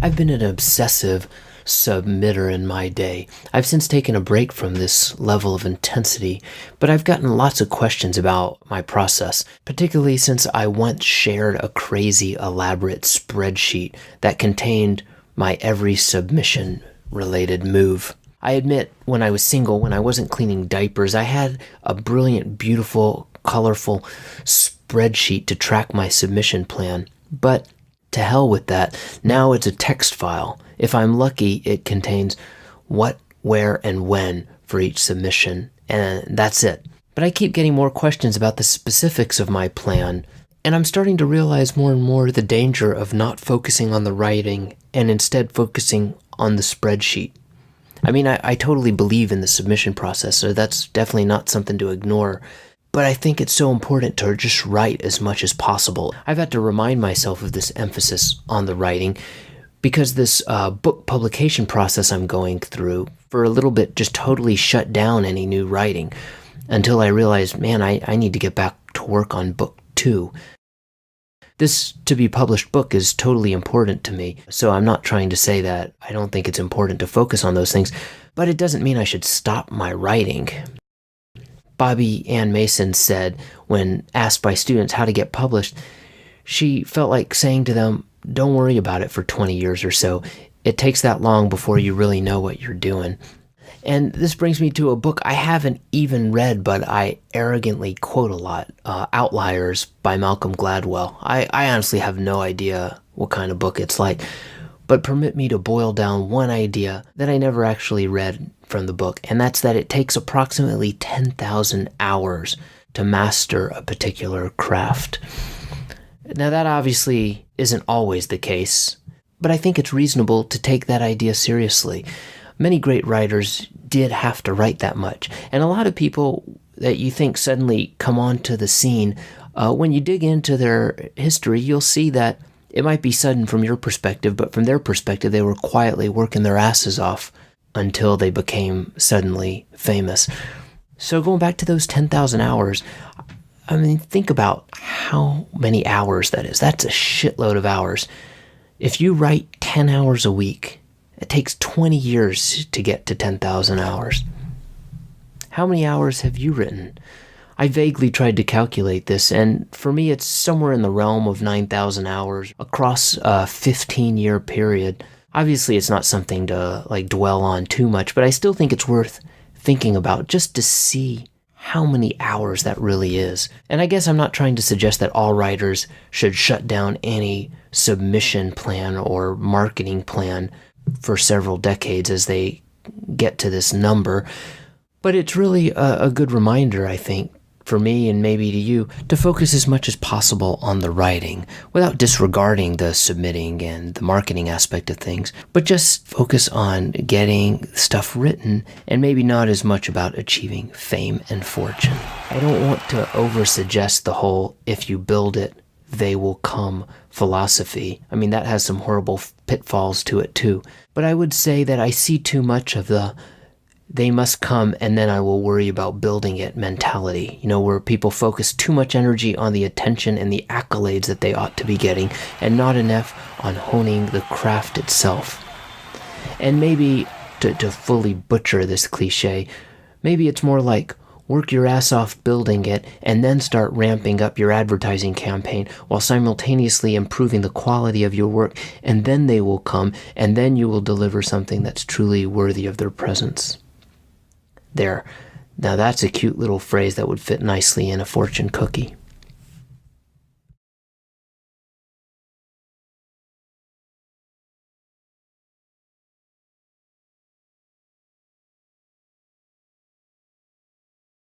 I've been an obsessive submitter in my day. I've since taken a break from this level of intensity, but I've gotten lots of questions about my process, particularly since I once shared a crazy elaborate spreadsheet that contained my every submission-related move. I admit, when I was single, when I wasn't cleaning diapers, I had a brilliant, beautiful, colorful spreadsheet to track my submission plan, but to hell with that. Now it's a text file. If I'm lucky, it contains what, where, and when for each submission, and that's it. But I keep getting more questions about the specifics of my plan, and I'm starting to realize more and more the danger of not focusing on the writing and instead focusing on the spreadsheet. I mean, I totally believe in the submission process, so that's definitely not something to ignore. But I think it's so important to just write as much as possible. I've had to remind myself of this emphasis on the writing because this book publication process I'm going through for a little bit just totally shut down any new writing until I realized, man, I need to get back to work on book 2. This to-be-published book is totally important to me, so I'm not trying to say that I don't think it's important to focus on those things, but it doesn't mean I should stop my writing. Bobby Ann Mason said, when asked by students how to get published, she felt like saying to them, don't worry about it for 20 years or so. It takes that long before you really know what you're doing. And this brings me to a book I haven't even read, but I arrogantly quote a lot, Outliers by Malcolm Gladwell. I honestly have no idea what kind of book it's like, but permit me to boil down one idea that I never actually read from the book, and that's that it takes approximately 10,000 hours to master a particular craft. Now that obviously isn't always the case, but I think it's reasonable to take that idea seriously. Many great writers did have to write that much, and a lot of people that you think suddenly come onto the scene, when you dig into their history, you'll see that it might be sudden from your perspective, but from their perspective, they were quietly working their asses off until they became suddenly famous. So going back to those 10,000 hours, I mean, think about how many hours that is. That's a shitload of hours. If you write 10 hours a week, it takes 20 years to get to 10,000 hours. How many hours have you written? I vaguely tried to calculate this, and for me it's somewhere in the realm of 9,000 hours across a 15-year period. Obviously it's not something to dwell on too much, but I still think it's worth thinking about just to see how many hours that really is. And I guess I'm not trying to suggest that all writers should shut down any submission plan or marketing plan for several decades as they get to this number, but it's really a good reminder, I think, for me and maybe to you, to focus as much as possible on the writing without disregarding the submitting and the marketing aspect of things, but just focus on getting stuff written and maybe not as much about achieving fame and fortune. I don't want to oversuggest the whole if you build it, they will come philosophy. I mean, that has some horrible pitfalls to it too, but I would say that I see too much of the they must come and then I will worry about building it mentality, where people focus too much energy on the attention and the accolades that they ought to be getting and not enough on honing the craft itself. And maybe, to fully butcher this cliche, maybe it's more like work your ass off building it and then start ramping up your advertising campaign while simultaneously improving the quality of your work, and then they will come and then you will deliver something that's truly worthy of their presence. There. Now that's a cute little phrase that would fit nicely in a fortune cookie.